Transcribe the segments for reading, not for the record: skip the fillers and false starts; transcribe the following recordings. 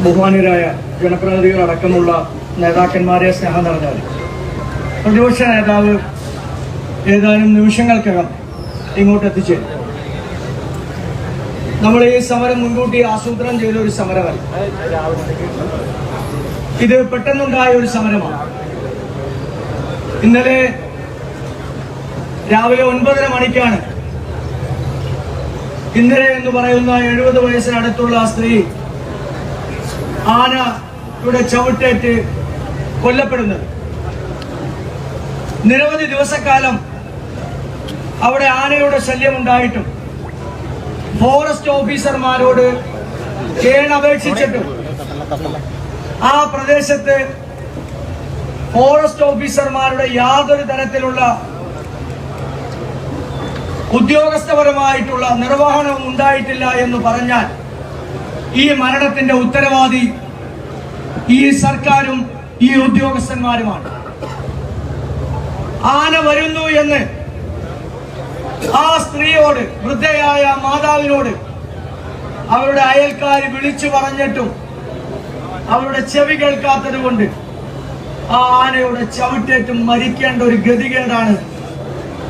ബഹുമാന്യരായ ജനപ്രതിനിധികളടക്കമുള്ള നേതാക്കന്മാരെ സ്നേഹം നിറഞ്ഞാൽ പ്രതിപക്ഷ നേതാവ് ഏതാനും നിമിഷങ്ങൾക്കകം ഇങ്ങോട്ട് എത്തിച്ചേരും. നമ്മൾ ഈ സമരം മുൻകൂട്ടി ആസൂത്രണം ചെയ്ത ഒരു സമരമല്ല, ഇത് പെട്ടെന്നുണ്ടായ ഒരു സമരമാണ്. ഇന്നലെ രാവിലെ 9:30 മണിക്കാണ് ഇന്നലെ എന്ന് പറയുന്ന 70 വയസ്സിനടുത്തുള്ള സ്ത്രീ ആനയുടെ ചവിട്ടേറ്റ് കൊല്ലപ്പെടുന്നത്. നിരവധി ദിവസക്കാലം അവിടെ ആനയുടെ ശല്യമുണ്ടായിട്ടും ഫോറസ്റ്റ് ഓഫീസർമാരോട് കേണപേക്ഷിച്ചിട്ടും ആ പ്രദേശത്ത് ഫോറസ്റ്റ് ഓഫീസർമാരുടെ യാതൊരു തരത്തിലുള്ള ഉദ്യോഗസ്ഥപരമായിട്ടുള്ള നിർവഹണവും ഉണ്ടായിട്ടില്ല എന്ന് പറഞ്ഞാൽ ഈ മരണത്തിന്റെ ഉത്തരവാദി ഈ സർക്കാരും ഈ ഉദ്യോഗസ്ഥന്മാരുമാണ്. ആന വരുന്നു എന്ന് ആ സ്ത്രീയോട്, വൃദ്ധയായ മാതാവിനോട് അവരുടെ അയൽക്കാർ വിളിച്ചു പറഞ്ഞിട്ടും അവരുടെ ചെവി കേൾക്കാത്തത് കൊണ്ട് ആ ആനയുടെ ചവിട്ടേറ്റും മരിക്കേണ്ട ഒരു ഗതികേടാണ്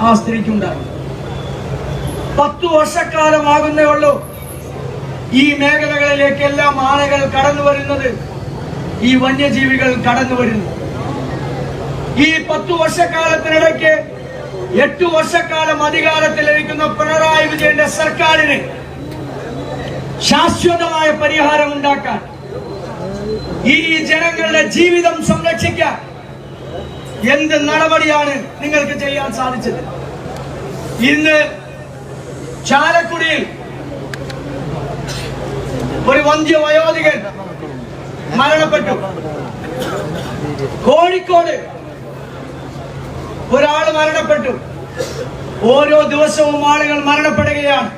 ആ സ്ത്രീക്കുണ്ടായത്. 10 വർഷക്കാലമാകുന്നേ ഉള്ളൂ ഈ മേഖലകളിലേക്കെല്ലാം ആനകൾ കടന്നു വരുന്നത്, ഈ വന്യജീവികൾ കടന്നു വരുന്നു. ഈ 10 വർഷക്കാലത്തിനിടയ്ക്ക് 8 വർഷക്കാലം അധികാരത്തിലിരിക്കുന്ന പിണറായി വിജയന്റെ സർക്കാരിന് ശാശ്വതമായ പരിഹാരം ഉണ്ടാക്കാൻ, ഈ ജനങ്ങളുടെ ജീവിതം സംരക്ഷിക്കാൻ എന്ത് നടപടിയാണ് നിങ്ങൾക്ക് ചെയ്യാൻ സാധിച്ചത്? ഇന്ന് ചാലക്കുടിയിൽ ഒരു വന്ധ്യവയോധികൻ മരണപ്പെട്ടു. കോഴിക്കോട് ഒരാൾ മരണപ്പെട്ടു. ഓരോ ദിവസവും ആളുകൾ മരണപ്പെടുകയാണ്.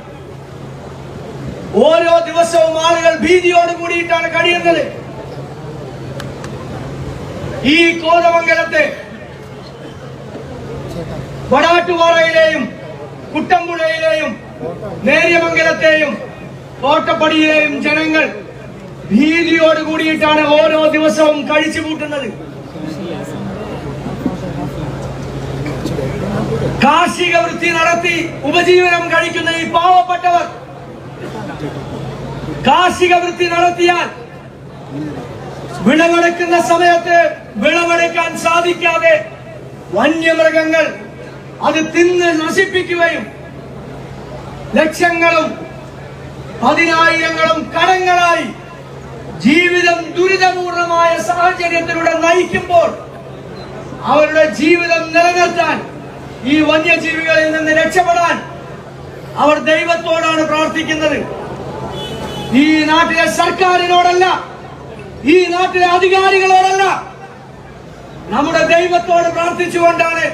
ഓരോ ദിവസവും ആളുകൾ ഭീതിയോട് കൂടിയിട്ടാണ് കഴിയുന്നത്. ഈ കോതമംഗലത്തെ വടാട്ടുപാറയിലെയും കുട്ടമ്പുഴയിലെയും നേര്യമംഗലത്തെയും കോട്ടപ്പടിയിലെയും ജനങ്ങൾ ഭീതിയോട് കൂടിയിട്ടാണ് ഓരോ ദിവസവും കഴിച്ചു കൂട്ടുന്നത്. കാർഷിക വൃത്തി നടത്തി ഉപജീവനം കഴിക്കുന്ന ഈ പാവപ്പെട്ടവർ കാർഷിക വൃത്തി നടത്തിയാൽ വിളവെടുക്കുന്ന സമയത്ത് വിളവെടുക്കാൻ സാധിക്കാതെ വന്യമൃഗങ്ങൾ അത് തിന്ന് നശിപ്പിക്കുകയും ലക്ഷങ്ങളും 10,000-ങ്ങളും കടങ്ങളായി ജീവിതം ദുരിതപൂർണമായ സാഹചര്യത്തിലൂടെ നയിക്കുമ്പോൾ അവരുടെ ജീവിതം നിലനിർത്താൻ, ഈ വന്യജീവികളിൽ നിന്ന് രക്ഷപ്പെടാൻ അവർ ദൈവത്തോടാണ് പ്രാർത്ഥിക്കുന്നത്. ഈ നാട്ടിലെ സർക്കാരിനോടല്ല, ഈ നാട്ടിലെ അധികാരികളോടല്ല, നമ്മുടെ ദൈവത്തോട് പ്രാർത്ഥിച്ചുകൊണ്ടാണ്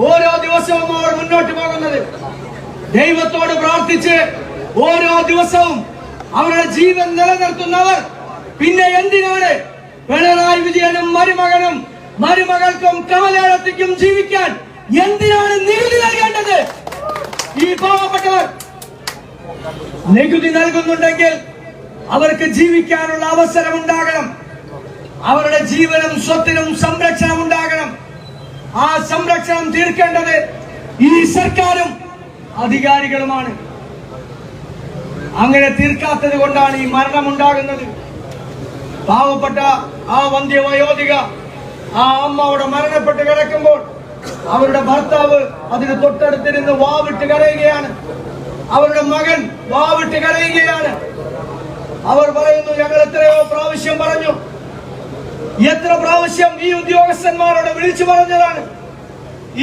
ഓരോ ദിവസവും അവർ മുന്നോട്ട് പോകുന്നത്. ദൈവത്തോട് പ്രാർത്ഥിച്ച് ഓരോ ദിവസവും അവരുടെ ജീവൻ നിലനിർത്തുന്നവർ പിന്നെ എന്തിനാണ് പിണറായി വിജയനും മരുമകനും മരുമകൾക്കും കമലേടത്തിക്കും ജീവിക്കാൻ എന്തിനാണ് നികുതി നൽകേണ്ടത്? ഈ പാവപ്പെട്ടവർ നികുതി നൽകുന്നുണ്ടെങ്കിൽ അവർക്ക് ജീവിക്കാനുള്ള അവസരം ഉണ്ടാകണം. അവരുടെ ജീവനും സ്വത്തിനും സംരക്ഷണം ഉണ്ടാകണം. ആ സംരക്ഷണം തീർക്കേണ്ടത് ഈ സർക്കാരും അധികാരികളുമാണ്. അങ്ങനെ തീർക്കാത്തത് കൊണ്ടാണ് ഈ മരണമുണ്ടാകുന്നത്. പാവപ്പെട്ട ആ വന്ധ്യവയോധിക, ആ അമ്മ അവിടെ മരണപ്പെട്ട് കിടക്കുമ്പോൾ അവരുടെ ഭർത്താവ് അതിന് തൊട്ടടുത്തിരുന്ന് വാവിട്ട് കരയുകയാണ്. അവരുടെ മകൻ വാവിട്ട് കരയുകയാണ്. അവർ പറയുന്നു, ഞങ്ങൾ എത്രയോ പ്രാവശ്യം പറഞ്ഞു, എത്ര പ്രാവശ്യം ഈ ഉദ്യോഗസ്ഥന്മാരോട് വിളിച്ചു പറഞ്ഞതാണ്.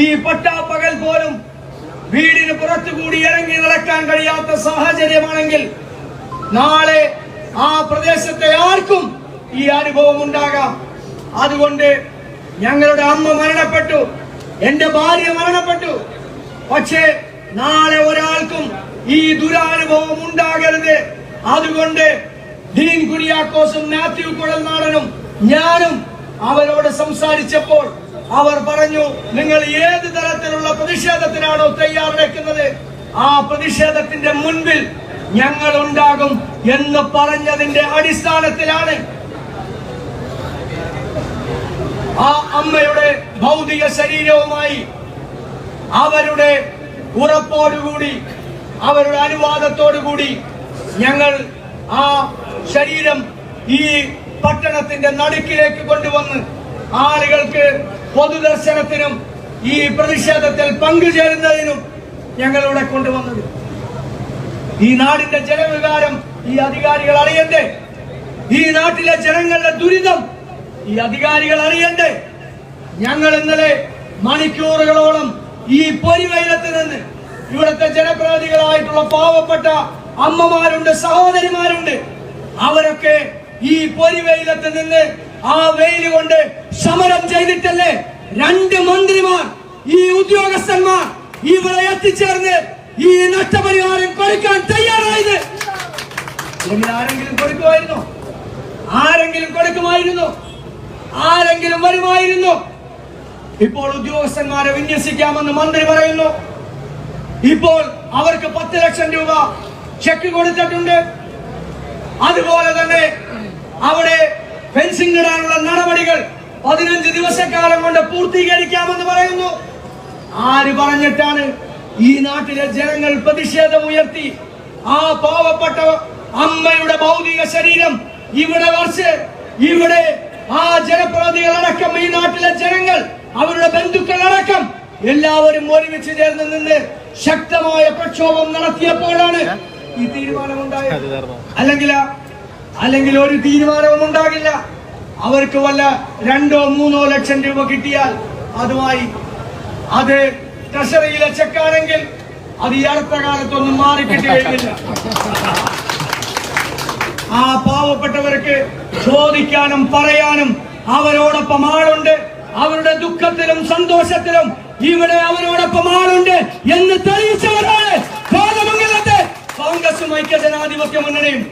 ഈ പട്ടാപ്പകൽ പോലും വീടിന് പുറത്തുകൂടി ഇറങ്ങി നടക്കാൻ കഴിയാത്ത സാഹചര്യമാണെങ്കിൽ നാളെ ആ പ്രദേശത്തെ ആർക്കും ഈ അനുഭവം ഉണ്ടാകാം. അതുകൊണ്ട് ഞങ്ങളുടെ അമ്മ മരണപ്പെട്ടു, എന്റെ ഭാര്യ മരണപ്പെട്ടു, പക്ഷേ നാളെ ഒരാൾക്കും ഈ ദുരനുഭവം ഉണ്ടാകരുത്. അതുകൊണ്ട് ഡീൻ കുര്യാക്കോസും മാത്യു കുഴൽനാടനും ഞാനും അവരോട് സംസാരിച്ചപ്പോൾ അവർ പറഞ്ഞു, നിങ്ങൾ ഏത് തരത്തിലുള്ള പ്രതിഷേധത്തിനാണോ തയ്യാറെടുക്കുന്നത്, ആ പ്രതിഷേധത്തിന്റെ മുൻപിൽ ഞങ്ങൾ ഉണ്ടാകും എന്ന് പറഞ്ഞതിന്റെ അടിസ്ഥാനത്തിലാണ് ആ അമ്മയുടെ ഭൗതിക ശരീരവുമായി അവരുടെ ഉറപ്പോടുകൂടി, അവരുടെ അനുവാദത്തോടുകൂടി ഞങ്ങൾ ആ ശരീരം ഈ പട്ടണത്തിന്റെ നടുക്കിലേക്ക് കൊണ്ടുവന്ന് ആളുകൾക്ക് പൊതുദർശനത്തിനും ഈ പ്രതിഷേധത്തിൽ പങ്കുചേരുന്നതിനും ഞങ്ങളിവിടെ കൊണ്ടുവന്നത്. ഈ നാടിന്റെ ജനവികാരം ഈ അധികാരികൾ അറിയണ്ടേ? ഈ നാട്ടിലെ ജനങ്ങളുടെ ദുരിതം ഈ അധികാരികൾ അറിയണ്ടേ? ഞങ്ങൾ ഇന്നലെ മണിക്കൂറുകളോളം ഈ പൊരിവെയിലത്ത് നിന്ന് ഇവിടുത്തെ ജനപ്രതിനിധികളായിട്ടുള്ള പാവപ്പെട്ട അമ്മമാരുണ്ട്, സഹോദരിമാരുണ്ട്. അവരൊക്കെ ഈ പൊരിവെയിലത്ത് നിന്ന് ആ വെയിൽ കൊണ്ട് സമരം ചെയ്തിട്ടല്ലേ 2 മന്ത്രിമാർ, ഈ ഉദ്യോഗസ്ഥന്മാർ ഇവിടെ എത്തിച്ചേർന്ന് ഈ നഷ്ടപരിഹാരം കൊടുക്കാൻ തയ്യാറായത്. ആരെങ്കിലും കൊടുക്കുമായിരുന്നോ? ആരെങ്കിലും കൊടുക്കുമായിരുന്നു? ആരെങ്കിലും വരുമായിരുന്നു? ഇപ്പോൾ ഉദ്യോഗസ്ഥന്മാരെ വിന്യസിക്കാമെന്ന് മന്ത്രി പറയുന്നു. ഇപ്പോൾ അവർക്ക് 10 ലക്ഷം രൂപ ചെക്ക് കൊടുത്തിട്ടുണ്ട്. അതുപോലെ തന്നെ അവിടെ ഫെൻസിംഗ് ഇടാനുള്ള നടപടികൾ 15 ദിവസക്കാലം കൊണ്ട് പൂർത്തീകരിക്കാമെന്ന് പറയുന്നു. ആര് പറഞ്ഞിട്ടാണ് ഈ നാട്ടിലെ ജനങ്ങൾ പ്രതിഷേധമുയർത്തി ആ പാവപ്പെട്ട അമ്മയുടെ ഭൗതിക ശരീരം ഇവിടെ വച്ച് ഇവിടെ ആ ജനപ്രതിനിധികളടക്കം ഈ നാട്ടിലെ ജനങ്ങൾ അവരുടെ ബന്ധുക്കളടക്കം എല്ലാവരും ഒരുമിച്ച് ചേർന്ന് നിന്ന് ശക്തമായ പ്രക്ഷോഭം നടത്തിയപ്പോഴാണ് ഈ തീരുമാനമുണ്ടായത്. അല്ലെങ്കിൽ ഒരു തീരുമാനവും ഉണ്ടാകില്ല. അവർക്ക് വല്ല 2-3 ലക്ഷം രൂപ കിട്ടിയാൽ അതുമായി അത് ട്രഷറിയിലെ ചെക്കാണെങ്കിൽ അത് ഈ അടുത്ത കാലത്തൊന്നും മാറിക്കിട്ടുകയില്ല. ആ പാവപ്പെട്ടവർക്ക് ചോദിക്കാനും പറയാനും അവരോടൊപ്പം ആളുണ്ട്. അവരുടെ ദുഃഖത്തിലും സന്തോഷത്തിലും ഇവിടെ അവരോടൊപ്പം ആളുണ്ട് എന്ന് തെളിയിച്ചവരാണ് കോതമംഗലത്തെ കോൺഗ്രസും ഐക്യജനാധിപത്യ മുന്നണിയും.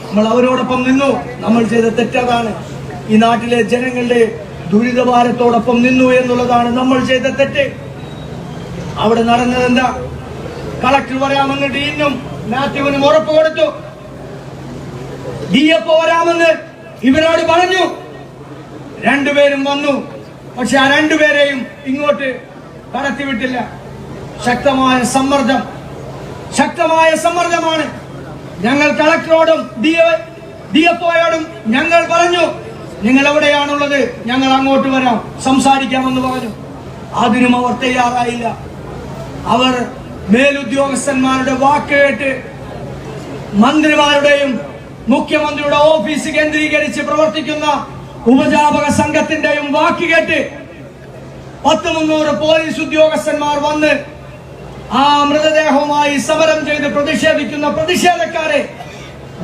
നമ്മൾ അവരോടൊപ്പം നിന്നു. നമ്മൾ ചെയ്ത തെറ്റതാണ്. ഈ നാട്ടിലെ ജനങ്ങളുടെ ദുരിതഭാരത്തോടൊപ്പം നിന്നു എന്നുള്ളതാണ് നമ്മൾ ചെയ്ത തെറ്റ്. അവിടെ നടന്നത് എന്താ? കളക്ടർ വരാമെന്ന് ഡീനും മാത്യുവിനും ഉറപ്പ് കൊടുത്തു. DFO വരാമെന്ന് ഇവരോട് പറഞ്ഞു. 2 പേരും വന്നു. പക്ഷെ ആ 2 പേരെയും ഇങ്ങോട്ട് കടത്തിവിട്ടില്ല. ശക്തമായ സമ്മർദ്ദമാണ്. ഞങ്ങൾ കളക്ടറോടും DFOയോടും ഞങ്ങൾ പറഞ്ഞു, നിങ്ങൾ എവിടെയാണുള്ളത്, ഞങ്ങൾ അങ്ങോട്ട് വരാം, സംസാരിക്കാമെന്ന് പറഞ്ഞു. അതിനും അവർ തയ്യാറായില്ല. അവർ മേലുദ്യോഗസ്ഥന്മാരുടെ വാക്ക് കേട്ട് മന്ത്രിമാരുടെയും മുഖ്യമന്ത്രിയുടെ ഓഫീസ് കേന്ദ്രീകരിച്ച് പ്രവർത്തിക്കുന്ന ഉപജാപക സംഘത്തിന്റെയും വാക്ക് കേട്ട് 100-300 പോലീസ് ഉദ്യോഗസ്ഥന്മാർ വന്ന് ആ മൃതദേഹവുമായി സമരം ചെയ്ത് പ്രതിഷേധിക്കുന്ന പ്രതിഷേധക്കാരെ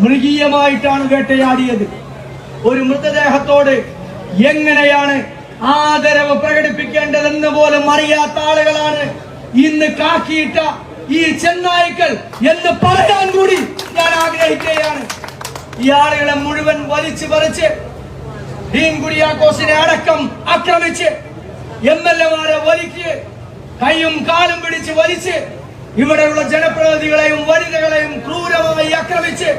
മൃഗീയമായിട്ടാണ് വേട്ടയാടിയത്. ഒരു മൃതദേഹത്തോട് എങ്ങനെയാണ് ആദരവ് പ്രകടിപ്പിക്കേണ്ടതെന്ന് പോലും അറിയാത്ത ആളുകളാണ് ഇന്ന് കാക്കിയിട്ട ഈ ചെന്നായ്ക്കൾ എന്ന് പറയാൻ കൂടി ഞാൻ ആഗ്രഹിക്കുകയാണ്. ഈ ആളുകളെ മുഴുവൻ വലിച്ചു പറിച്ച് ഡീൻ കുര്യാക്കോസിനെ അടക്കം ആക്രമിച്ച് MLA-മാരെ വലിച്ച് കൈയും കാലും പിടിച്ച് വലിച്ച് ഇവിടെയുള്ള ജനപ്രതിനിധികളെയും വനിതകളെയും ക്രൂരമായി ആക്രമിച്ച്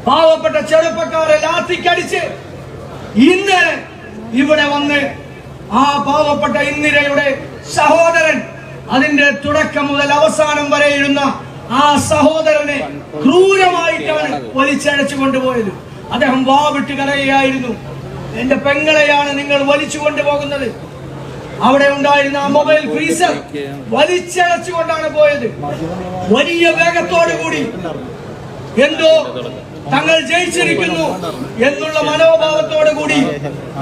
പാവപ്പെട്ട ചെറുപ്പക്കാരെ ലാത്തിക്കടിച്ച് ഇന്ന് ഇവിടെ വന്ന് ആ പാവപ്പെട്ട ഇന്ദിരയുടെ സഹോദരൻ, അതിന്റെ തുടക്കം മുതൽ അവസാനം വരെ ഇരുന്ന ആ സഹോദരനെ ക്രൂരമായിട്ടാണ് വലിച്ചഴച്ചു കൊണ്ടുപോയത്. അദ്ദേഹം വാവിട്ട് കരയുകയായിരുന്നു. എന്റെ പെങ്ങളെയാണ് നിങ്ങൾ വലിച്ചു കൊണ്ടുപോകുന്നത്. അവിടെ ഉണ്ടായിരുന്ന ആ മൊബൈൽ ഫ്രീസർ വലിച്ചഴച്ചുകൊണ്ടാണ് പോയത്. വലിയ വേഗത്തോടു കൂടി എന്തോ തങ്ങൾ ജയിച്ചിരിക്കുന്നു എന്നുള്ള മനോഭാവത്തോടു കൂടി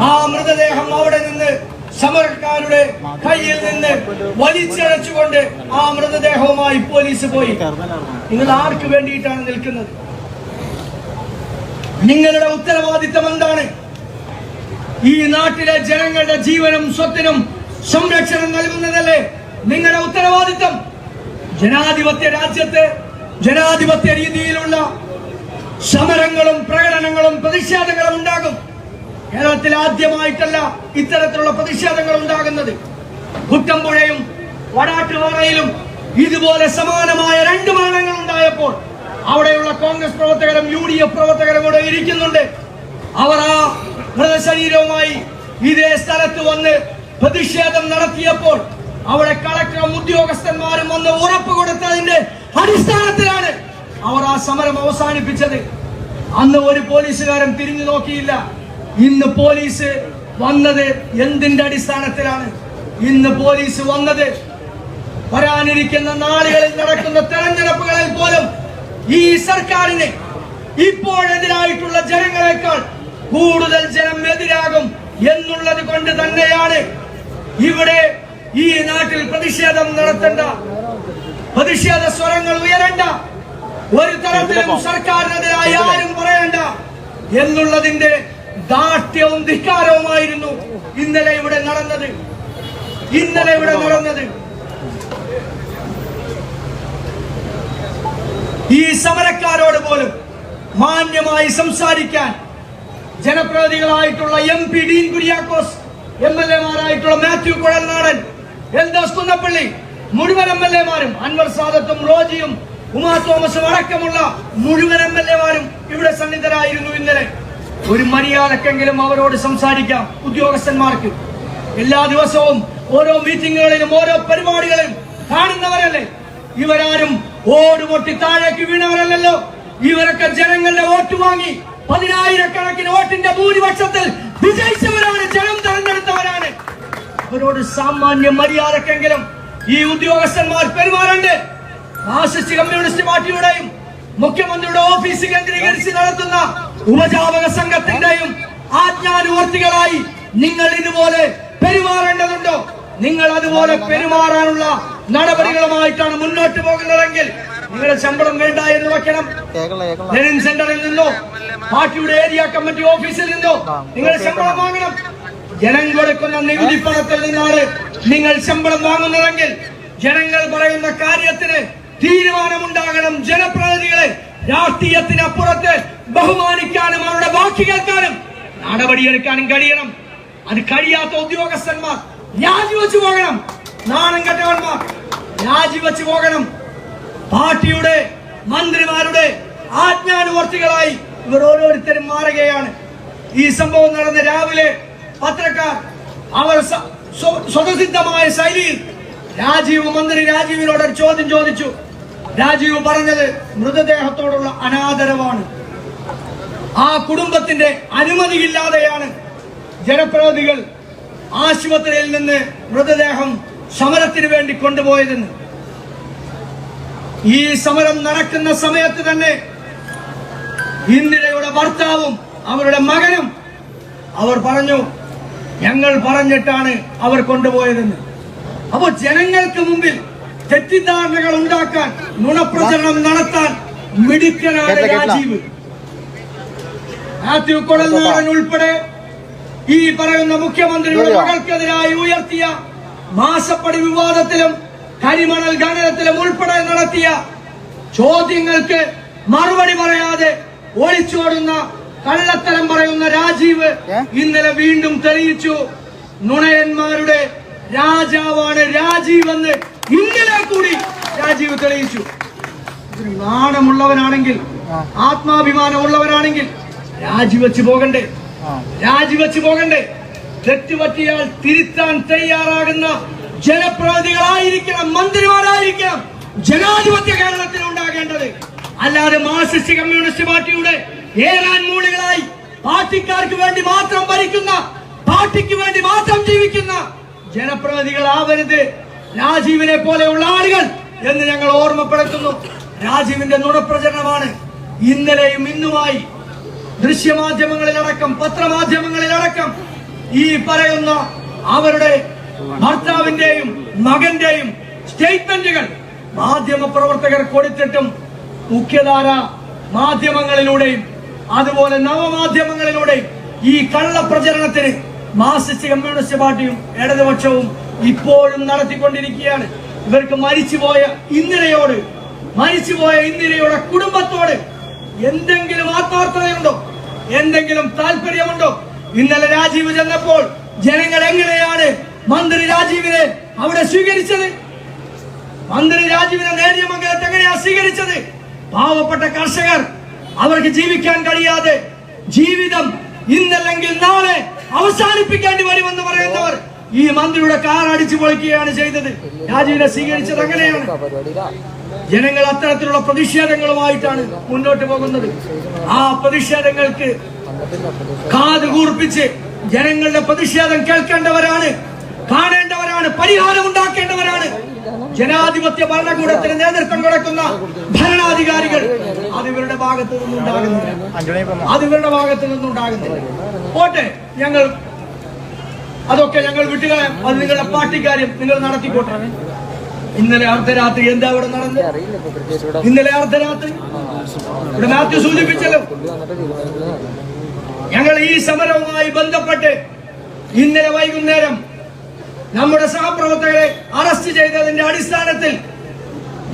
ആ മൃതദേഹം അവിടെ നിന്ന് സമരക്കാരുടെ കയ്യിൽ നിന്ന് വലിച്ചഴച്ചുകൊണ്ട് ആ മൃതദേഹവുമായി പോലീസ് പോയി. നിങ്ങൾ ആർക്ക് വേണ്ടിയിട്ടാണ് നിൽക്കുന്നത്? നിങ്ങളുടെ ഉത്തരവാദിത്തം എന്താണ്? ഈ നാട്ടിലെ ജനങ്ങളുടെ ജീവനും സ്വത്തിനും സംരക്ഷണം നൽകുന്നതല്ലേ നിങ്ങളുടെ ഉത്തരവാദിത്തം? ജനാധിപത്യ രാജ്യത്ത് ജനാധിപത്യ രീതിയിലുള്ള സമരങ്ങളും പ്രകടനങ്ങളും പ്രതിഷേധങ്ങളും ഉണ്ടാകും. കേരളത്തിൽ ആദ്യമായിട്ടല്ല ഇത്തരത്തിലുള്ള പ്രതിഷേധങ്ങൾ ഉണ്ടാകുന്നത്. കുട്ടമ്പുഴയും വടാട്ടുപാറയിലും ഇതുപോലെ സമാനമായ 2 മരണങ്ങൾ ഉണ്ടായപ്പോൾ അവിടെയുള്ള കോൺഗ്രസ് പ്രവർത്തകരും UDF പ്രവർത്തകരും കൂടെ ഇരിക്കുന്നുണ്ട്. അവർ ആ മൃതശരീരവുമായി ഇതേ സ്ഥലത്ത് വന്ന് പ്രതിഷേധം നടത്തിയപ്പോൾ അവിടെ കളക്ടറും ഉദ്യോഗസ്ഥന്മാരും വന്ന് ഉറപ്പ് കൊടുത്തതിന്റെ അടിസ്ഥാനത്തിലാണ് അവർ ആ സമരം അവസാനിപ്പിച്ചത്. അന്ന് ഒരു പോലീസുകാരൻ തിരിഞ്ഞു നോക്കിയില്ല. ഇന്ന് പോലീസ് വന്നത് എന്തിന്റെ അടിസ്ഥാനത്തിലാണ്? ഇന്ന് പോലീസ് വന്നത് വരാനിരിക്കുന്ന നാളുകളിൽ നടക്കുന്ന തെരഞ്ഞെടുപ്പുകളിൽ പോലും ഈ സർക്കാരിന് ഇപ്പോഴെതിരായിട്ടുള്ള ജനങ്ങളെക്കാൾ കൂടുതൽ ജനം എതിരാകും എന്നുള്ളത് കൊണ്ട് തന്നെയാണ് ഇവിടെ ഈ നാട്ടിൽ പ്രതിഷേധം നടത്തേണ്ട, പ്രതിഷേധ സ്വരങ്ങൾ ഉയരേണ്ട, ഒരു തരത്തിലും സർക്കാരിനെതിരായി ആരും പറയേണ്ട എന്നുള്ളതിന്റെ ദാർഢ്യവും ധിക്കാരവുമായിരുന്നു ഇന്നലെ ഇവിടെ നടന്നത്. ഈ സമരക്കാരോട് പോലും മാന്യമായി സംസാരിക്കാൻ ജനപ്രതിനിധികളായിട്ടുള്ള MP ഡീൻ കുര്യാക്കോസ്, MLA-മാരായിട്ടുള്ള മാത്യു കുഴൽനാടൻ, എൽദോസ് കുന്നപ്പള്ളി, മുഴുവൻ MLA-മാരും, അൻവർ സാദത്തും റോജിയും ഉമാ തോമസും അടക്കമുള്ള മുഴുവൻ MLA-മാരും ഇവിടെ സന്നിധരായിരുന്നു ഇന്നലെ. ഒരു മര്യാദക്കെങ്കിലും അവരോട് സംസാരിക്കാം. ഉദ്യോഗസ്ഥന്മാർക്ക് എല്ലാ ദിവസവും ഓരോ മീറ്റിങ്ങുകളിലും ഓരോ പരിപാടികളിലും കാണുന്നവരല്ലേ? ഇവരാരും ഓടുപൊട്ടി താഴേക്ക് വീണവരല്ലല്ലോ. ഇവരൊക്കെ ജനങ്ങളുടെ വോട്ട് വാങ്ങി 10,000-കണക്കിന് വോട്ടിന്റെ ഭൂരിപക്ഷത്തിൽ വിജയിച്ചവരാണ്, ജനം തെരഞ്ഞെടുത്തവരാണ്. അവരോട് സാമാന്യ മര്യാദക്കെങ്കിലും ഈ ഉദ്യോഗസ്ഥന്മാർ പെരുമാറണ്ടേ? മാർക്സിസ്റ്റ് കമ്മ്യൂണിസ്റ്റ് പാർട്ടിയുടെയും മുഖ്യമന്ത്രിയുടെ ഓഫീസ് കേന്ദ്രീകരിച്ച് നടത്തുന്ന ഉപജാപക സംഘത്തിന്റെയും ആജ്ഞാനുവർത്തികളായി നിങ്ങൾ ഇതുപോലെ പെരുമാറേണ്ടതുണ്ടോ? നിങ്ങൾ അതുപോലെ പെരുമാറാനുള്ള നടപടികളുമായിട്ടാണ് മുന്നോട്ട് പോകുന്നതെങ്കിൽ നിങ്ങളുടെ ശമ്പളം വേണ്ട എന്ന് വെക്കണം. ലെനിൻ സെന്ററിൽ നിന്നോ പാർട്ടിയുടെ ഏരിയ കമ്മിറ്റി ഓഫീസിൽ നിന്നോ നിങ്ങൾ ശമ്പളം വാങ്ങണം. ജനം കൊടുക്കുന്ന നികുതി പണത്തിൽ നിന്നാണ് നിങ്ങൾ ശമ്പളം വാങ്ങുന്നതെങ്കിൽ ജനങ്ങൾ പറയുന്ന കാര്യത്തിന് തീരുമാനമുണ്ടാകണം. ജനപ്രതിനിധികളെ രാഷ്ട്രീയത്തിനപ്പുറത്ത് ബഹുമാനിക്കാനും അവരുടെ വാക്ക് കേൾക്കാനും നടപടിയെടുക്കാനും കഴിയണം. അത് കഴിയാത്ത ഉദ്യോഗസ്ഥന്മാർ രാജിവെച്ചു പോകണം. നാണം കെട്ടവന്മാർ രാജിവെച്ചു പോകണം. പാർട്ടിയുടെ മന്ത്രിമാരുടെ ആജ്ഞാനുവർത്തികളായി ഇവർ ഓരോരുത്തരും മാറുകയാണ്. ഈ സംഭവം നടന്ന രാവിലെ പത്രക്കാർ അവർ സ്വതസിദ്ധമായ ശൈലിയിൽ മന്ത്രി രാജീവിനോട് ഒരു ചോദ്യം ചോദിച്ചു. രാജീവ് പറഞ്ഞത് മൃതദേഹത്തോടുള്ള അനാദരവാണ്. ആ കുടുംബത്തിന്റെ അനുമതിയില്ലാതെയാണ് ജനപ്രതിനിധികൾ ആശുപത്രിയിൽ നിന്ന് മൃതദേഹം സമരത്തിന് വേണ്ടി കൊണ്ടുപോയതെന്ന്. ഈ സമരം നടക്കുന്ന സമയത്ത് തന്നെ ഇന്ദിരയുടെ ഭർത്താവും അവരുടെ മകനും അവർ പറഞ്ഞു, ഞങ്ങൾ പറഞ്ഞിട്ടാണ് അവർ കൊണ്ടുപോയതെന്ന്. അപ്പോൾ ജനങ്ങൾക്ക് മുമ്പിൽ തെറ്റിദ്ധാരണകൾ ഉണ്ടാക്കാൻ, നുണപ്രചരണം നടത്താൻ മിടുക്കനാണ് രാജീവ്. മാത്യു കുഴൽനാടൻ ഉൾപ്പെടെ ഈ പറയുന്ന മുഖ്യമന്ത്രിയുടെ മകൾക്കെതിരായി ഉയർത്തിയ മാസപ്പടി വിവാദത്തിലും കരിമണൽ ഖനനത്തിലും ഉൾപ്പെടെ നടത്തിയ ചോദ്യങ്ങൾക്ക് മറുപടി പറയാതെ ഒളിച്ചോടുന്ന കള്ളത്തരം പറയുന്ന രാജീവ് ഇന്നലെ വീണ്ടും തെളിയിച്ചു നുണയന്മാരുടെ രാജാവാണ് രാജീവ് എന്ന് ഇന്നലെ കൂടി രാജീവ് തെളിയിച്ചു. നാണമുള്ളവനാണെങ്കിൽ, ആത്മാഭിമാനമുള്ളവരാണെങ്കിൽ രാജിവെച്ച് പോകണ്ടേ? രാജിവെച്ച് പോകണ്ടേ? തെറ്റുപറ്റിയാൽ തിരുത്താൻ തയ്യാറാകുന്ന ജനപ്രതിനിധികളായിരിക്കണം, മന്ത്രിമാരായിരിക്കണം ജനാധിപത്യ കേരളത്തിൽ ഉണ്ടാകേണ്ടത്. അല്ലാതെ മാർക്സിസ്റ്റ് കമ്മ്യൂണിസ്റ്റ് പാർട്ടിയുടെ ഏറാൻ മൂളികളായി പാർട്ടിക്കാർക്ക് വേണ്ടി മാത്രം ഭരിക്കുന്ന, പാർട്ടിക്ക് വേണ്ടി മാത്രം ജീവിക്കുന്ന ജനപ്രതിനിധികളാവരുത് രാജീവിനെ പോലെയുള്ള ആളുകൾ എന്ന് ഞങ്ങൾ ഓർമ്മപ്പെടുത്തുന്നു. രാജീവിന്റെ നുണപ്രചരണമാണ് ഇന്നലെയും ഇന്നുമായി ദൃശ്യമാധ്യമങ്ങളിലടക്കം പത്രമാധ്യമങ്ങളിലടക്കം ഈ പറയുന്ന അവരുടെ ഭർത്താവിന്റെയും മകന്റെയും സ്റ്റേറ്റ്മെന്റുകൾ മാധ്യമ പ്രവർത്തകർ കൊടുത്തിട്ടും മുഖ്യധാര മാധ്യമങ്ങളിലൂടെയും അതുപോലെ നവമാധ്യമങ്ങളിലൂടെയും ഈ കള്ളപ്രചരണത്തിന് മാർക്സിസ്റ്റ് കമ്മ്യൂണിസ്റ്റ് പാർട്ടിയും ഇടതുപക്ഷവും ഇപ്പോഴും നടത്തിക്കൊണ്ടിരിക്കുകയാണ്. ഇവർക്ക് മരിച്ചുപോയ ഇന്ദിരയുടെ കുടുംബത്തോട് എന്തെങ്കിലും ആത്മാർത്ഥതയുണ്ടോ? എന്തെങ്കിലും താല്പര്യമുണ്ടോ? ഇന്നലെ രാജീവ് ചെന്നപ്പോൾ ജനങ്ങൾ എങ്ങനെയാണ് മന്ത്രി രാജീവിനെ അവിടെ സ്വീകരിച്ചത്? മന്ത്രി രാജീവിനെ നേര്യമംഗലത്ത് എങ്ങനെയാ സ്വീകരിച്ചത്? പാവപ്പെട്ട കർഷകർ അവർക്ക് ജീവിക്കാൻ കഴിയാതെ ജീവിതം ഇന്നല്ലെങ്കിൽ നാളെ അവസാനിപ്പിക്കേണ്ടി വരുമെന്ന് പറയുന്നവർ ഈ മന്ത്രിയുടെ കാർ അടിച്ചു പൊളിക്കുകയാണ് ചെയ്തത്. രാജീവിനെ സ്വീകരിച്ചത് അങ്ങനെയാണ്. ജനങ്ങൾ അത്തരത്തിലുള്ള പ്രതിഷേധങ്ങളുമായിട്ടാണ് മുന്നോട്ട് പോകുന്നത്. ആ പ്രതിഷേധങ്ങൾക്ക് കാത് കൂർപ്പിച്ച് ജനങ്ങളുടെ പ്രതിഷേധം കേൾക്കേണ്ടവരാണ്, കാണേണ്ടവരാണ്, പരിഹാരം ഉണ്ടാക്കേണ്ടവരാണ്. ജനാധിപത്യ ഭരണകൂടത്തിന് നേതൃത്വം കൊടുക്കുന്ന ഭരണാധികാരികൾ അതിവരുടെ ഭാഗത്തു നിന്നുണ്ടാകുന്നില്ല. പോട്ടെ, അതൊക്കെ ഞങ്ങൾ വിട്ടുകളയാം. അത് നിങ്ങളുടെ പാർട്ടിക്കാര്യം നിങ്ങൾ നടത്തിക്കോട്ടെ. ഇന്നലെ അർദ്ധരാത്രി എന്താ ഇവിടെ നടന്നത്? ഇന്നലെ അർദ്ധരാത്രി ഇവിടെ മാത്യു സൂചിപ്പിച്ചല്ലോ. ഞങ്ങൾ ഈ സമരവുമായി ബന്ധപ്പെട്ട് ഇന്നലെ വൈകുന്നേരം നമ്മുടെ സഹപ്രവർത്തകരെ അറസ്റ്റ് ചെയ്തതിന്റെ അടിസ്ഥാനത്തിൽ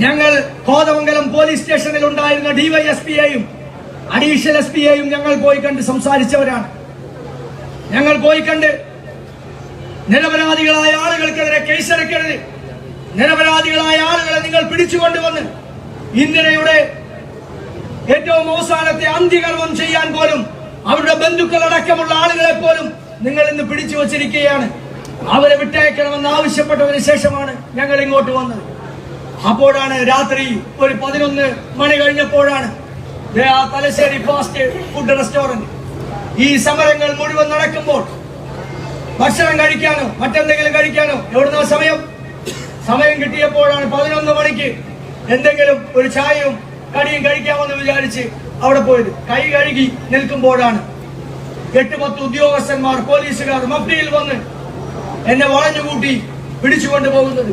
ഞങ്ങൾ കോതമംഗലം പോലീസ് സ്റ്റേഷനിൽ ഉണ്ടായിരുന്ന ഡിവൈഎസ്പിയെയും അഡീഷണൽ എസ്പിയെയും ഞങ്ങൾ പോയി കണ്ട് സംസാരിച്ചവരാണ്. ഞങ്ങൾ പോയി കണ്ട് നിരപരാധികളായ ആളുകൾക്കെതിരെ കേസെടുക്കരുത്, നിരപരാധികളായ ആളുകളെ നിങ്ങൾ പിടിച്ചുകൊണ്ടുവന്ന് ഇന്ത്യയുടെ ഏറ്റവും അവസാനത്തെ അന്ത്യകർമ്മം ചെയ്യാൻ പോലും അവരുടെ ബന്ധുക്കളടക്കമുള്ള ആളുകളെ പോലും നിങ്ങൾ ഇന്ന് പിടിച്ചു വച്ചിരിക്കുകയാണ്. അവരെ വിട്ടയക്കണമെന്ന് ആവശ്യപ്പെട്ടതിന് ശേഷമാണ് ഞങ്ങൾ ഇങ്ങോട്ട് വന്നത്. അപ്പോഴാണ് രാത്രി ഒരു 11 മണി കഴിഞ്ഞപ്പോഴാണ് തലശ്ശേരി ഫാസ്റ്റ് ഫുഡ് റെസ്റ്റോറന്റ് ഈ സമരങ്ങൾ മുഴുവൻ നടക്കുമ്പോൾ ഭക്ഷണം കഴിക്കാനോ മറ്റെന്തെങ്കിലും കഴിക്കാനോ എവിടുന്ന സമയം കിട്ടിയപ്പോഴാണ് 11 മണിക്ക് എന്തെങ്കിലും ഒരു ചായയും കടിയും കഴിക്കാമെന്ന് വിചാരിച്ച് അവിടെ പോയത്. കൈ കഴുകി നിൽക്കുമ്പോഴാണ് 8-10 ഉദ്യോഗസ്ഥന്മാർ പോലീസുകാർ മഫ്തിയിൽ വന്ന് എന്നെ വളഞ്ഞുകൂട്ടി പിടിച്ചുകൊണ്ട് പോകുന്നത്.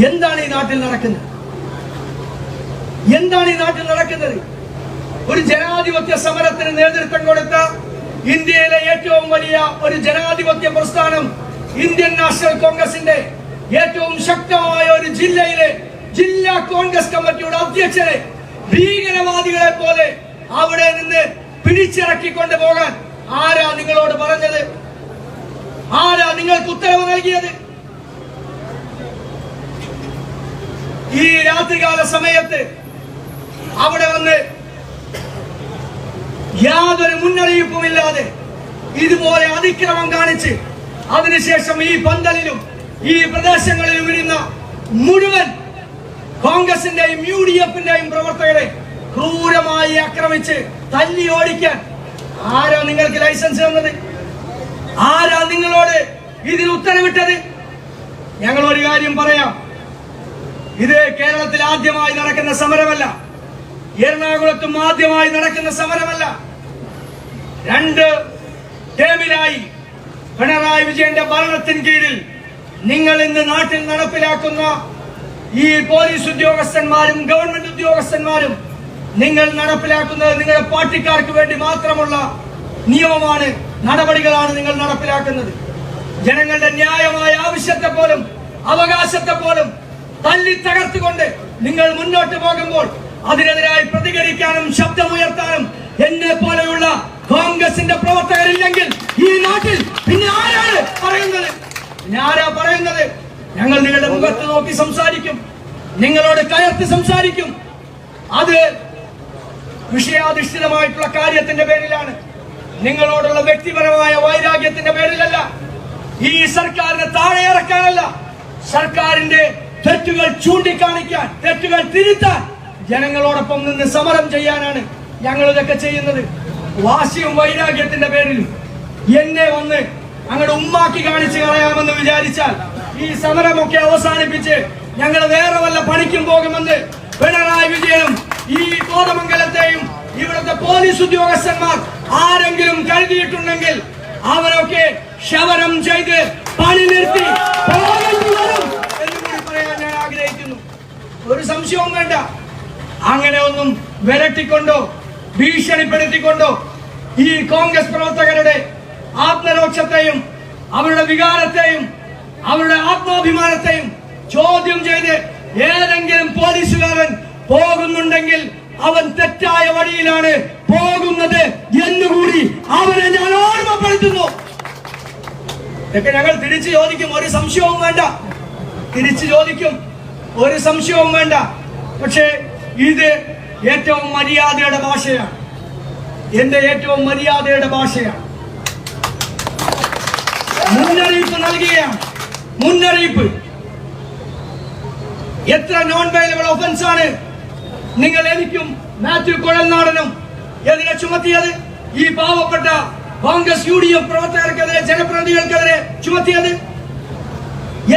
എന്താണ് ഈ നാട്ടിൽ നടക്കുന്നത്? എന്താണ് ഈ നാട്ടിൽ നടക്കുന്നത്? ഒരു ജനാധിപത്യ സമരത്തിന് നേതൃത്വം കൊടുത്ത ഇന്ത്യയിലെ ഏറ്റവും വലിയ ഒരു ജനാധിപത്യ പ്രസ്ഥാനം ഇന്ത്യൻ നാഷണൽ കോൺഗ്രസിന്റെ ഏറ്റവും ശക്തമായ ഒരു ജില്ലയിലെ ജില്ലാ കോൺഗ്രസ് കമ്മിറ്റിയുടെ അധ്യക്ഷനെ ഭീകരവാദികളെ പോലെ അവിടെ നിന്ന് പിടിച്ചിറക്കിക്കൊണ്ട് പോകാൻ ആരാ നിങ്ങളോട് പറഞ്ഞത്? ആരാ നിങ്ങൾക്ക് ഉത്തരവ് നൽകിയത്? ഈ രാത്രികാല സമയത്ത് അവിടെ വന്ന് യാതൊരു മുന്നറിയിപ്പുമില്ലാതെ ഇതുപോലെ അതിക്രമം കാണിച്ച് അതിനുശേഷം ഈ പന്തലിലും ഈ പ്രദേശങ്ങളിലും ഇരുന്ന മുഴുവൻ കോൺഗ്രസിന്റെയും UDF-ന്റെയും പ്രവർത്തകരെ ക്രൂരമായി ആക്രമിച്ച് തല്ലി ഓടിക്കാൻ ആരാ നിങ്ങൾക്ക് ലൈസൻസ് തന്നത്? ആരാ നിങ്ങളോട് ഇതിന് ഉത്തരവിട്ടത്? ഞങ്ങൾ ഒരു കാര്യം പറയാം, ഇത് കേരളത്തിൽ ആദ്യമായി നടക്കുന്ന സമരമല്ല, എറണാകുളത്തും ആദ്യമായി നടക്കുന്ന സമരമല്ല. 2 ടേമിലായി പിണറായി വിജയന്റെ ഭരണത്തിന് കീഴിൽ നിങ്ങൾ ഇന്ന് നാട്ടിൽ നടപ്പിലാക്കുന്ന ഈ പോലീസ് ഉദ്യോഗസ്ഥന്മാരും ഗവൺമെന്റ് ഉദ്യോഗസ്ഥന്മാരും നിങ്ങൾ നടപ്പിലാക്കുന്നത് നിങ്ങളുടെ പാർട്ടിക്കാർക്ക് വേണ്ടി മാത്രമുള്ള നിയമമാണ്, നടപടികളാണ് നിങ്ങൾ നടപ്പിലാക്കുന്നത്. ജനങ്ങളുടെ ന്യായമായ ആവശ്യത്തെ പോലും അവകാശത്തെ പോലും തല്ലി തകർത്തുകൊണ്ട് നിങ്ങൾ മുന്നോട്ട് പോകുമ്പോൾ അതിനെതിരായി പ്രതികരിക്കാനും ശബ്ദമുയർത്താനും എന്നെ പോലെയുള്ള കോൺഗ്രസിന്റെ പ്രവർത്തകരില്ലെങ്കിൽ ഈ നാട്ടിൽ പിന്നെ ആരാണ് പറയുന്നത്? ഞങ്ങൾ നിങ്ങളുടെ മുഖത്ത് നോക്കി സംസാരിക്കും, നിങ്ങളോട് കയർത്ത് സംസാരിക്കും. അത് വിഷയാധിഷ്ഠിതമായിട്ടുള്ള കാര്യത്തിന്റെ പേരിലാണ്, നിങ്ങളോടുള്ള വ്യക്തിപരമായ വൈരാഗ്യത്തിന്റെ പേരിലല്ല, ഈ സർക്കാരിനെ താഴെ ഇറക്കാനല്ല, സർക്കാരിന്റെ തെറ്റുകൾ ചൂണ്ടിക്കാണിക്കാൻ, തെറ്റുകൾ തിരുത്താൻ ജനങ്ങളോടൊപ്പം നിന്ന് സമരം ചെയ്യാനാണ് ഞങ്ങൾ ഇതൊക്കെ ചെയ്യുന്നത്. വാശിയും വൈരാഗ്യത്തിന്റെ പേരിൽ എന്നെ വന്ന് അങ്ങോട്ട് ഉമ്മാക്കി കാണിച്ചു കളയാമെന്ന് വിചാരിച്ചാൽ ഈ സമരമൊക്കെ അവസാനിപ്പിച്ച് ഞങ്ങൾ വേറെ വല്ല പണിക്കും പോകുമെന്ന് പിണറായി വിജയനും ഈ കോതമംഗലത്തെയും ഇവിടുത്തെ പോലീസ് ഉദ്യോഗസ്ഥന്മാർ ആരെങ്കിലും കരുതിയിട്ടുണ്ടെങ്കിൽ അവരൊക്കെ ക്ഷവരം ചെയ്ത് പണി നിർത്തി എന്നുകൂടി പറയാൻ ഞാൻ ആഗ്രഹിക്കുന്നു. ഒരു സംശയവും വേണ്ട. അങ്ങനെ ഒന്നും വിരട്ടിക്കൊണ്ടോ ഭീഷണിപ്പെടുത്തിക്കൊണ്ടോ ഈ കോൺഗ്രസ് പ്രവർത്തകരുടെ ആത്മരോക്ഷത്തെയും അവരുടെ വികാരത്തെയും അവരുടെ ആത്മാഭിമാനത്തെയും ചോദ്യം ചെയ്ത് ഏതെങ്കിലും പോലീസുകാരൻ പോകുന്നുണ്ടെങ്കിൽ അവൻ തെറ്റായ വഴിയിലാണ് പോകുന്നത് എന്നുകൂടി അവരെ ഞാൻ ഓർമ്മപ്പെടുത്തുന്നു. ഇതൊക്കെ ഞങ്ങൾ തിരിച്ചു ചോദിക്കും, ഒരു സംശയവും വേണ്ട. തിരിച്ചു ചോദിക്കും, ഒരു സംശയവും വേണ്ട. പക്ഷേ ഇത് ഏറ്റവും മര്യാദയുടെ ഭാഷയാണ്, എന്റെ ഏറ്റവും മര്യാദയുടെ ഭാഷയാണ്. മുന്നറിയിപ്പ് നൽകുകയാണ്, മുന്നറിയിപ്പ്. എത്ര നോൺ വയലബിൾ ഒഫൻസ് ആണ് നിങ്ങൾ എനിക്കും മാത്യു കുഴൽനാടനും എതിരെ ചുമത്തിയത്? ഈ പാവപ്പെട്ട കോൺഗ്രസ് UDF പ്രവർത്തകർക്കെതിരെ, ജനപ്രതിനിധികൾക്കെതിരെ ചുമത്തിയത്?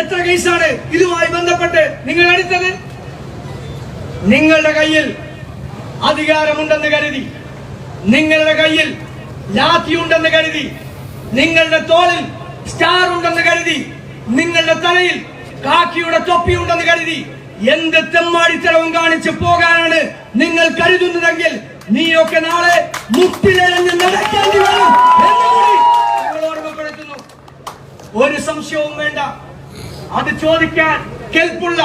എത്ര കേസാണ് ഇതുമായി ബന്ധപ്പെട്ട് നിങ്ങൾ എടുത്തത്? നിങ്ങളുടെ കയ്യിൽ അധികാരമുണ്ടെന്ന് കരുതി, നിങ്ങളുടെ കയ്യിൽ ലാത്തിയുണ്ടെന്ന് കരുതി, നിങ്ങളുടെ തോളിൽ സ്റ്റാർ ഉണ്ടെന്ന് കരുതി, നിങ്ങളുടെ തലയിൽ കാക്കിയുടെ തൊപ്പിയുണ്ടെന്ന് കരുതി എന്ത് തെമ്മാടിത്തരവും കാണിച്ച് പോകാനാണ് നിങ്ങൾ കരുതുന്നതെങ്കിൽ നീയൊക്കെ നാളെ മുക്തിയിലെന്ന് നടക്കേണ്ടി വരും എന്നുകൂടി ഞങ്ങൾ ഓർമ്മപ്പെടുത്തുന്നു. ഒരു സംശയവും വേണ്ട. അത് ചോദിക്കാൻ കെൽപ്പുള്ള,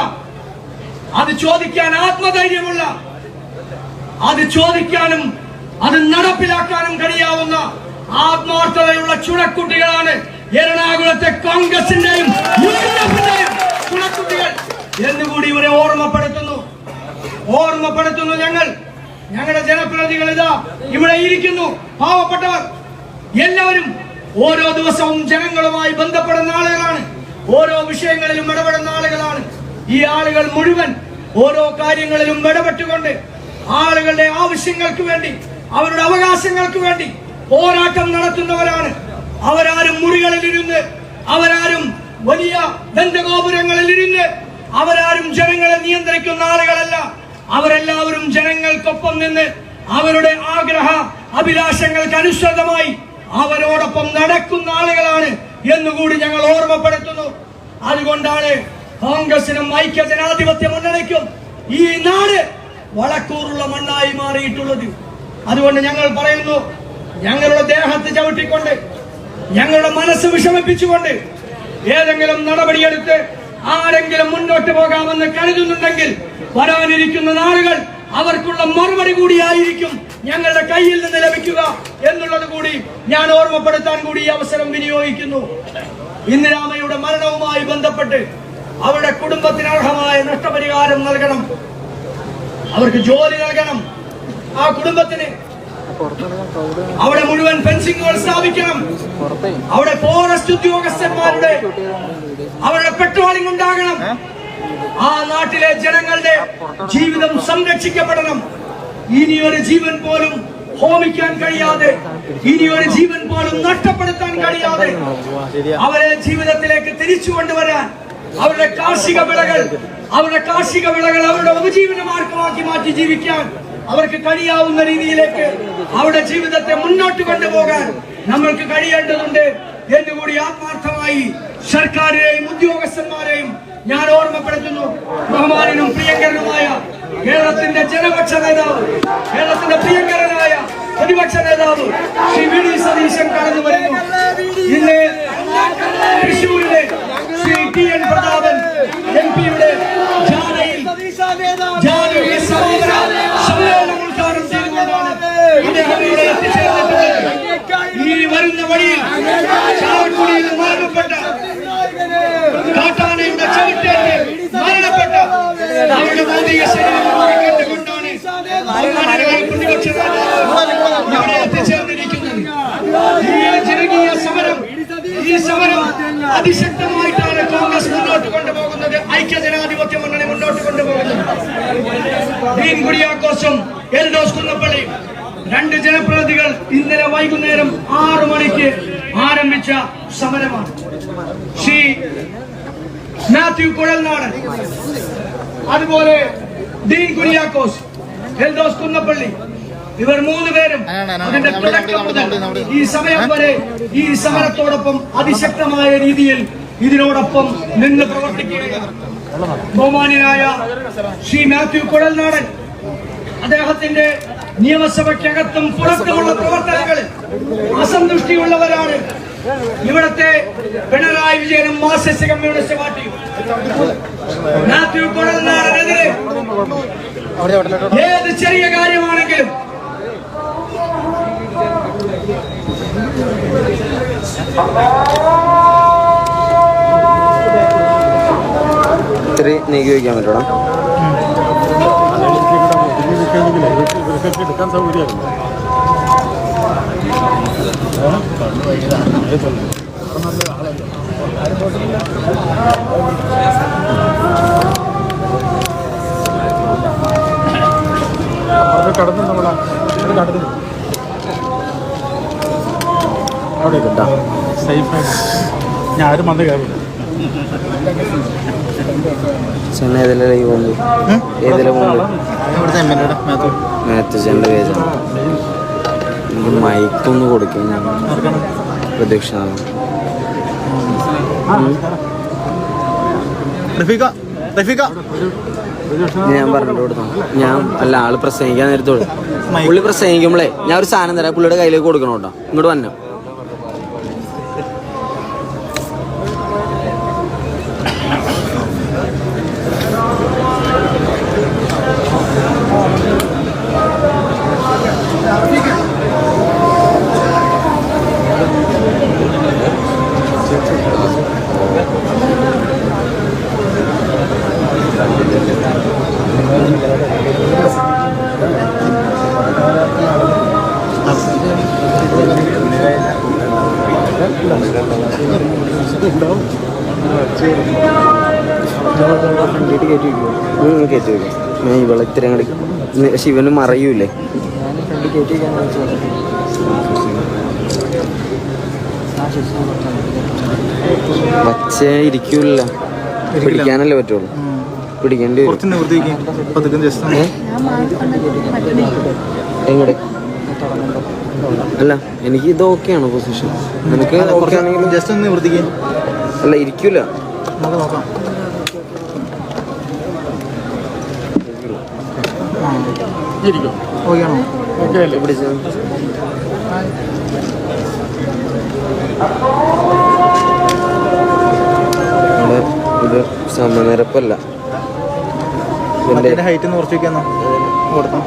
അത് ചോദിക്കാൻ ആത്മധൈര്യമുള്ള, അത് ചോദിക്കാനും അത് നടപ്പിലാക്കാനും കഴിയാവുന്ന ആത്മാർത്ഥതയുള്ള ചുണക്കുട്ടികളാണ് എറണാകുളത്തെ കോൺഗ്രസിന്റെയും UDFന്റെയും ചുണക്കുട്ടികൾ എന്നുകൂടി ഇവരെ ഓർമ്മപ്പെടുത്തുന്നു. ഞങ്ങളുടെ ജനപ്രതിനിധികൾ ഇതാ ഇവിടെ ഇരിക്കുന്നു. പാവപ്പെട്ടവർ എല്ലാവരും ഓരോ ദിവസവും ജനങ്ങളുമായി ബന്ധപ്പെടുന്ന ആളുകളാണ്, ഓരോ വിഷയങ്ങളിലും ഇടപെടുന്ന ആളുകളാണ്. ഈ ആളുകൾ മുഴുവൻ ഓരോ കാര്യങ്ങളിലും ഇടപെട്ടുകൊണ്ട് ആളുകളുടെ ആവശ്യങ്ങൾക്ക് വേണ്ടി, അവരുടെ അവകാശങ്ങൾക്ക് വേണ്ടി പോരാട്ടം നടത്തുന്നവരാണ്. അവരാരും മുറികളിലിരുന്ന്, അവരാരും വലിയ ദന്തഗോപുരങ്ങളിലിരുന്ന്, അവരാരും ജനങ്ങളെ നിയന്ത്രിക്കുന്ന ആളുകളല്ല. അവരെല്ലാവരും ജനങ്ങൾക്കൊപ്പം നിന്ന് അവരുടെ ആഗ്രഹ അഭിലാഷങ്ങൾക്ക് അനുസൃതമായി അവരോടൊപ്പം നടക്കുന്ന ആളുകളാണ് എന്നുകൂടി ഞങ്ങൾ ഓർമ്മപ്പെടുത്തുന്നു. അതുകൊണ്ടാണ് കോൺഗ്രസിനും ഐക്യ ജനാധിപത്യ മുന്നണിക്കും ഈ നാട് വളക്കൂറുള്ള മണ്ണായി മാറിയിട്ടുള്ളത്. അതുകൊണ്ട് ഞങ്ങൾ പറയുന്നു, ഞങ്ങളുടെ ദേഹത്ത് ചവിട്ടിക്കൊണ്ട്, ഞങ്ങളുടെ മനസ്സ് വിഷമിപ്പിച്ചുകൊണ്ട് ഏതെങ്കിലും നടപടിയെടുത്ത് ആരെങ്കിലും മുന്നോട്ട് പോകാമെന്ന് കരുതുന്നുണ്ടെങ്കിൽ വരാനിരിക്കുന്ന നാളുകൾ അവർക്കുള്ള മറുപടി കൂടിയായിരിക്കും ഞങ്ങളുടെ കയ്യിൽ നിന്ന് ലഭിക്കുക എന്നുള്ളത് കൂടി ഞാൻ ഓർമ്മപ്പെടുത്താൻ കൂടി ഈ അവസരം വിനിയോഗിക്കുന്നു. ഇന്ദിരാമയുടെ മരണവുമായി ബന്ധപ്പെട്ട് അവരുടെ കുടുംബത്തിന് അർഹമായ നഷ്ടപരിഹാരം നൽകണം, അവർക്ക് ജോലി നൽകണം. ആ കുടുംബത്തിന് അവിടെ മുഴുവൻ ഫെൻസിങ്ങുകൾ സ്ഥാപിക്കണം. അവിടെ ഫോറസ്റ്റ് ഉദ്യോഗസ്ഥന്മാരുടെ അവരുടെ പെട്രോളിംഗ് ഉണ്ടാകണം. ആ നാട്ടിലെ ജനങ്ങളുടെ ജീവിതം സംരക്ഷിക്കപ്പെടണം. ഇനിയൊരു ജീവൻ പോലും ഹോമിക്കാൻ കഴിയാതെ, ഇനിയൊരു ജീവൻ പോലും നഷ്ടപ്പെടുത്താൻ കഴിയാതെ അവരെ ജീവിതത്തിലേക്ക് തിരിച്ചു കൊണ്ടുവരാൻ, അവരുടെ കാർഷിക വിളകൾ അവരുടെ ഉപജീവന മാർഗമാക്കി മാറ്റി ജീവിക്കാൻ അവർക്ക് കഴിയാവുന്ന രീതിയിലേക്ക് അവരുടെ ജീവിതത്തെ മുന്നോട്ട് കൊണ്ടുപോകാൻ നമ്മൾക്ക് കഴിയേണ്ടതുണ്ട് എന്നുകൂടി ആത്മാർത്ഥമായി സർക്കാരിനെയും ഉദ്യോഗസ്ഥന്മാരെയും ഞാൻ ഓർമ്മപ്പെടുത്തുന്നു. ബഹുമാനനും പ്രിയങ്കരനുമായ കേരളത്തിന്റെ ജനപക്ഷ നേതാവ്, കേരളത്തിന്റെ പ്രിയങ്കരനായ പ്രതിപക്ഷ നേതാവ് ശ്രീ VD സതീശൻ കടന്നു വരുന്നു. ഇന്ന് തൃശ്ശൂരിലെ ശ്രീ TN പ്രതാപൻ MP-യുടെ ജാഥയിൽ സമ്മേളനം ഉദ്ഘാടനം ചെയ്തുകൊണ്ടാണ് അദ്ദേഹം ഇവിടെ എത്തിച്ചേർന്നിട്ടുള്ളത്. ഈ വരുന്ന വഴിയിൽ ചാവക്കുടിയിൽ മരണപ്പെട്ട കാട്ടാനയുടെ ചവിട്ടേറ്റ് മരണപ്പെട്ട അവരുടെ ഭൗതിക ശരീരം കണ്ടുകൊണ്ടാണ് പ്രതിപക്ഷ നേതാവ് ഇവിടെ എത്തിച്ചേർന്നിരിക്കുന്നത്. ഈ സമരം അതിശക്തമായിട്ടാണ് കോൺഗ്രസ് മുന്നോട്ട് കൊണ്ടുപോകുന്നത്, ഐക്യ ജനാധിപത്യ മുന്നണി മുന്നോട്ട് കൊണ്ടുപോകുന്നത്. ഡീൻ കുര്യാക്കോസും എൽദോസ് കുന്നപ്പള്ളിയും രണ്ട് ജനപ്രതിനിധികൾ ഇന്നലെ വൈകുന്നേരം 6 മണിക്ക് ആരംഭിച്ച സമരമാണ്. ശ്രീ മാത്യു കുഴൽനാടൻ, അതുപോലെ ഡീൻ കുര്യാക്കോസ്, എൽദോസ് കുന്നപ്പള്ളി, ഇവർ 3 പേരും അതിന്റെ തുടക്കം മുതൽ ഈ സമയം വരെ ഈ സമരത്തോടൊപ്പം അതിശക്തമായ രീതിയിൽ ഇതിനോടൊപ്പം നിന്ന് പ്രവർത്തിക്കുകയാണ്. ബഹുമാന്യനായ ശ്രീ മാത്യു കുഴൽനാടൻ അദ്ദേഹത്തിന്റെ നിയമസഭയ്ക്കകത്തും പുറത്തുമുള്ള പ്രവർത്തനങ്ങളിൽ അസന്തുഷ്ടിയുള്ളവരാണ്. ഇവിടത്തെ പിണറായി വിജയനും മാർക്സിസ്റ്റ് കമ്മ്യൂണിസ്റ്റ് പാർട്ടിയും മാത്യു കുഴൽനാടനെതിരെ ഏത് ചെറിയ കാര്യമാണെങ്കിലും ഇത്തിരി നീക്കി വയ്ക്കാൻ പറ്റൂടാ. എടുക്കാൻ സൗകര്യമായിരുന്നു. കടന്നു നമ്മളെ കടന്നു അവിടെ കിട്ടാം സേഫായിട്ട്. ഞാൻ ആരും വന്ന് കയറില്ല. ചെന്നൈ ഏതിലെ ലൈവ് വന്നു? ഏതിലെ മാത്യുസിൻ്റെ പേജാണ്. എനിക്ക് മൈക്കൊന്ന് കൊടുക്കും. ഞാൻ പ്രതീക്ഷ ഞാൻ പറഞ്ഞിട്ട് കൊടുത്തു. ഞാൻ അല്ല ആള് പ്രസംഗിക്കാൻ നേരത്തോളൂ. പുള്ളി പ്രസംഗിക്കുമ്പോളേ ഞാൻ ഒരു സാധനം തരാം, പുള്ളിയുടെ കയ്യിലേക്ക് കൊടുക്കണം കേട്ടോ. ഇങ്ങോട്ട് വന്നോ. കയറ്റി വയ്ക്കും. ഞാൻ ഇവിടെ ഇത്തിരി അങ്ങോട്ട് ശിവന് മറയൂലേ. വച്ച ഇരിക്കൂല, പിടിക്കാനല്ലേ പറ്റുള്ളൂ. പിടിക്കേണ്ടി വരും. എങ്ങടെ അല്ല എനിക്ക് ഇത് ഓക്കെയാണ് പൊസിഷൻ. നിനക്ക് ഓക്കെ ആണെങ്കിലും ജസ്റ്റ് ഒന്ന് വൃത്തിക്കാൻ. അല്ല ഇരിക്കൂല. നമുക്ക് നോക്കാം. ഓക്കെയാണോ? ഓക്കെ അല്ലേ? പിടിച്ചത് ഇത് സമനിരപ്പല്ല. ഹൈറ്റ് ഒന്ന് കുറച്ച് വയ്ക്കാന്നോ കൊടുത്താം.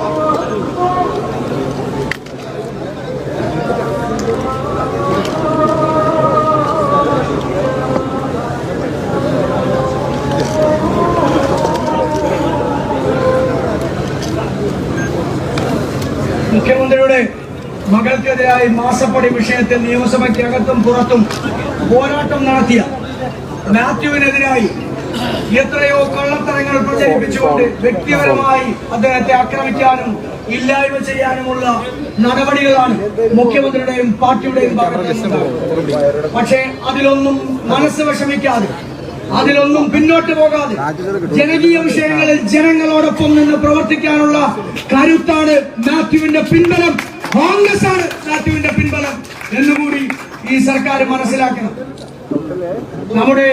മുഖ്യമന്ത്രിയുടെ മകൾക്കെതിരായി മാസപ്പടി വിഷയത്തിൽ നിയമസഭയ്ക്കകത്തും പുറത്തും പോരാട്ടം നടത്തിയ മാത്യുവിനെതിരായി എത്രയോ കള്ളത്തരങ്ങൾ പ്രചരിപ്പിച്ചുകൊണ്ട് വ്യക്തിപരമായി അദ്ദേഹത്തെ ആക്രമിക്കാനും ഇല്ലായ്മ ചെയ്യാനുമുള്ള നടപടികളാണ് മുഖ്യമന്ത്രിയുടെയും പാർട്ടിയുടെയും ഭാഗത്ത് നിന്നുണ്ടാകുന്നത്. പക്ഷേ അതിലൊന്നും മനസ്സ് വിഷമിക്കാതെ, അതിലൊന്നും പിന്നോട്ട് പോകാതെ ജനകീയ വിഷയങ്ങളിൽ ജനങ്ങളോടൊപ്പം നിന്ന് പ്രവർത്തിക്കാനുള്ള കരുത്താണ് മാത്യുവിന്റെ പിൻബലം. കോൺഗ്രസ് ആണ് മാത്യുവിന്റെ പിൻബലം എന്നുകൂടി ഈ സർക്കാർ മനസ്സിലാക്കണം. നമ്മുടെ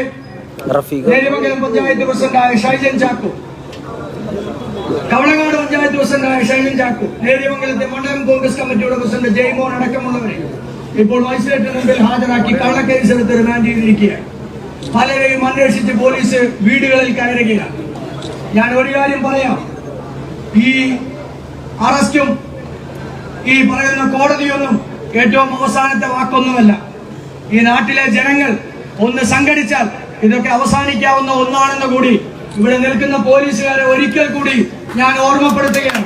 നേര്യമംഗലം പഞ്ചായത്ത് പ്രസിഡന്റായ ഷൈജൻ ചാക്കോ, കവളങ്ങാട് പഞ്ചായത്ത് പ്രസിഡന്റായ ഷൈജൻ ചാക്കോ, നേര്യമംഗലത്തെ മണ്ഡലം കോൺഗ്രസ് കമ്മിറ്റിയുടെ പ്രസിഡന്റ് ജയ്മോൻ അടക്കമുള്ളവരെ ഇപ്പോൾ മജിസ്ട്രേറ്റിന് മുമ്പിൽ ഹാജരാക്കി കള്ളക്കേസെടുത്ത് റിമാൻഡ് ചെയ്തിരിക്കുകയാണ്. പലരെയും അന്വേഷിച്ച് പോലീസ് വീടുകളിൽ കയറുകയാണ്. ഞാൻ ഒരു കാര്യം പറയാം, ഈ അറസ്റ്റും ഈ പറയുന്ന കോടതിയൊന്നും ഏറ്റവും അവസാനത്തെ വാക്കൊന്നുമല്ല. ഈ നാട്ടിലെ ജനങ്ങൾ ഒന്ന് സംഘടിച്ചാൽ ഇതൊക്കെ അവസാനിക്കാവുന്ന ഒന്നാണെന്ന് കൂടി ഇവിടെ നിൽക്കുന്ന പോലീസുകാരെ ഒരിക്കൽ കൂടി ഞാൻ ഓർമ്മപ്പെടുത്തുകയാണ്.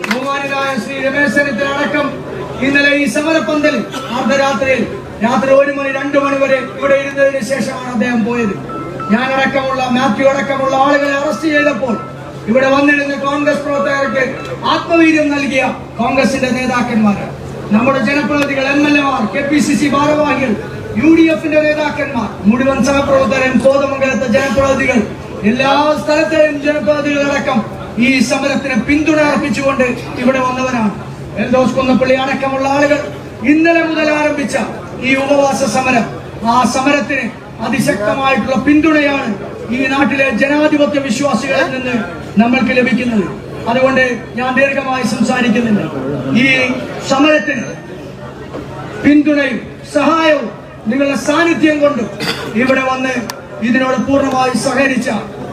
ബഹുമാനനായ ശ്രീ രമേശ് ചെന്നിത്തലടക്കം ഇന്നലെ ഈ സമരപ്പന്തൽ അർദ്ധരാത്രിയിൽ രാത്രി 1 മണി 2 മണി വരെ ഇവിടെ ഇരുന്നതിന് ശേഷമാണ് അദ്ദേഹം പോയത്. ഞാനടക്കമുള്ള മാത്യു അടക്കമുള്ള ആളുകളെ അറസ്റ്റ് ചെയ്തപ്പോൾ ഇവിടെ വന്നിരുന്ന കോൺഗ്രസ് പ്രവർത്തകർക്ക് ആത്മവീര്യം നൽകിയ കോൺഗ്രസിന്റെ നേതാക്കന്മാരാണ്. നമ്മുടെ ജനപ്രതിനിധികൾ, MLA മാർ, KPCC ഭാരവാഹികൾ, UDF-ന്റെ നേതാക്കന്മാർ, മുഴുവൻ സഹപ്രവർത്തകരും, കോതമംഗലത്തെ ജനപ്രതിനിധികൾ, എല്ലാ സ്ഥലത്തെയും ജനപ്രതിനിധികളടക്കം ഈ സമരത്തിന് പിന്തുണ അർപ്പിച്ചുകൊണ്ട് ഇവിടെ വന്നവരാണ്. എൽദോസ് കുന്നപ്പള്ളി അടക്കമുള്ള ആളുകൾ ഇന്നലെ മുതൽ ആരംഭിച്ച ഈ ഉപവാസ സമരം, ആ സമരത്തിന് അതിശക്തമായിട്ടുള്ള പിന്തുണയാണ് ഈ നാട്ടിലെ ജനാധിപത്യ വിശ്വാസികളിൽ നിന്ന് നമ്മൾക്ക് ലഭിക്കുന്നത്. അതുകൊണ്ട് ഞാൻ ദീർഘമായി സംസാരിക്കുന്നില്ല. ഈ സമരത്തിന് പിന്തുണയും സഹായവും നിങ്ങളുടെ സാന്നിധ്യം കൊണ്ട് ഇവിടെ വന്ന് ഇതിനോട് പൂർണ്ണമായി സഹകരിച്ച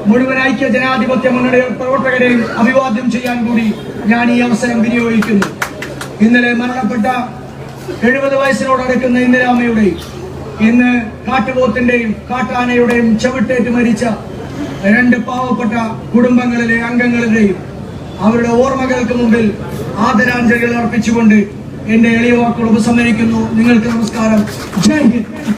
മുഴുവൻ ഐക്യ ജനാധിപത്യ മുന്നണി പ്രവർത്തകരെയും അഭിവാദ്യം ചെയ്യാൻ കൂടി ഞാൻ ഈ അവസരം വിനിയോഗിക്കുന്നു. ഇന്നലെ മരണപ്പെട്ട 70 വയസ്സിനോടടുക്കുന്ന ഇന്ദിരാമ്മയുടെയും ഇന്ന് കാട്ടുപോത്തിന്റെയും കാട്ടാനയുടെയും ചവിട്ടേറ്റ് മരിച്ച 2 പാവപ്പെട്ട കുടുംബങ്ങളിലെ അംഗങ്ങളുടെയും അവരുടെ ഓർമ്മകൾക്ക് മുമ്പിൽ ആദരാഞ്ജലികൾ അർപ്പിച്ചുകൊണ്ട് എന്റെ എളിയ വാക്കുകൾ ഉപസംഹരിക്കുന്നു. നിങ്ങൾക്ക് നമസ്കാരം. ജയ് ഹിന്ദ്.